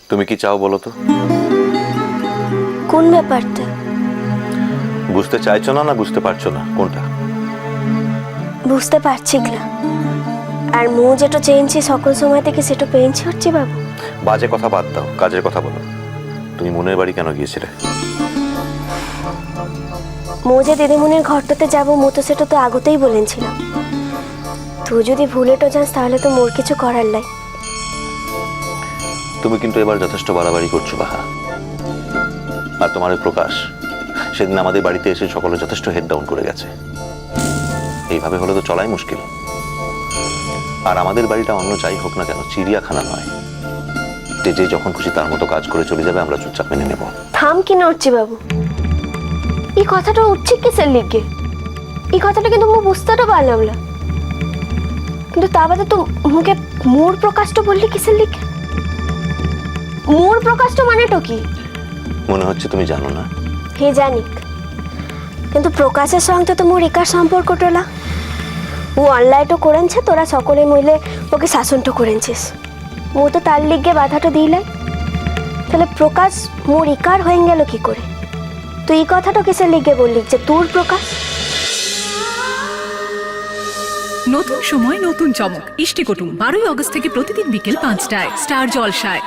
তুমি কি চাও বলো তো? কোন ব্যাপারটা? বুঝতে চাইছো না, না বুঝতে পারছো না, কোনটা? বুঝতে পারছি না। আর মু যেটা চেয়েছি সকল সময় থেকে সেটা পেয়েছি হচ্ছে বাবু। বাজে কথা বাদ দাও, কাজের কথা বলো। তুমি মনের বাড়ি কেন গিয়েছিলে? মু যে দিদিমণির ঘরটাতে যাবো মু তো সেটা তো আগতেই বলেছিলাম। তুই যদি ভুলেটো যাস তাহলে তো মোর কিছু করার নাই। তুমি কিন্তু এবার যথেষ্ট বাড়াবাড়ি করছো বাহা। আর তোমার ওই প্রকাশ সেদিন আমাদের বাড়িতে এসে সকলে যথেষ্ট হেড ডাউন করে গেছে। এইভাবে হলে তো চলাই মুশকিল। আর আমাদের বাড়িটা অন্য যাই হোক না কেন চিড়িয়াখানা নয় যে যে যখন খুশি তার মতো কাজ করে চলে যাবে, আমরা চুপচাপ মেনে নেব। থাম কি নড়ছি বাবু, এই কথাটা উঠছে কিসের লিগে? এই কথাটা কিন্তু মু বুঝতেটা পারলাম না। কিন্তু তা বাদে তো মুখে মোর প্রকাশটা বললি কিসের লিগে? মোর প্রকাশটা মানেটা কি? মনে হচ্ছে তুমি জানো না। হে জানিক, কিন্তু প্রকাশের সঙ্গে তো মোর একার সম্পর্কটা না। ও অনলাইনও করেছে, তোরা সকলে মিলে ওকে শাসনটা করেছিস। মু তো তার লিগে বাধাটা দিলাই। তাহলে প্রকাশ মোর ইকার হয়ে গেল কি করে? তুই এই কথাটা কিসের লিগে বললি যে তোর প্রকাশ? নতুন সময় নতুন চমক ইষ্টি কুটুম 12ই আগস্ট থেকে প্রতিদিন বিকেল 5টায় স্টার জলসায়।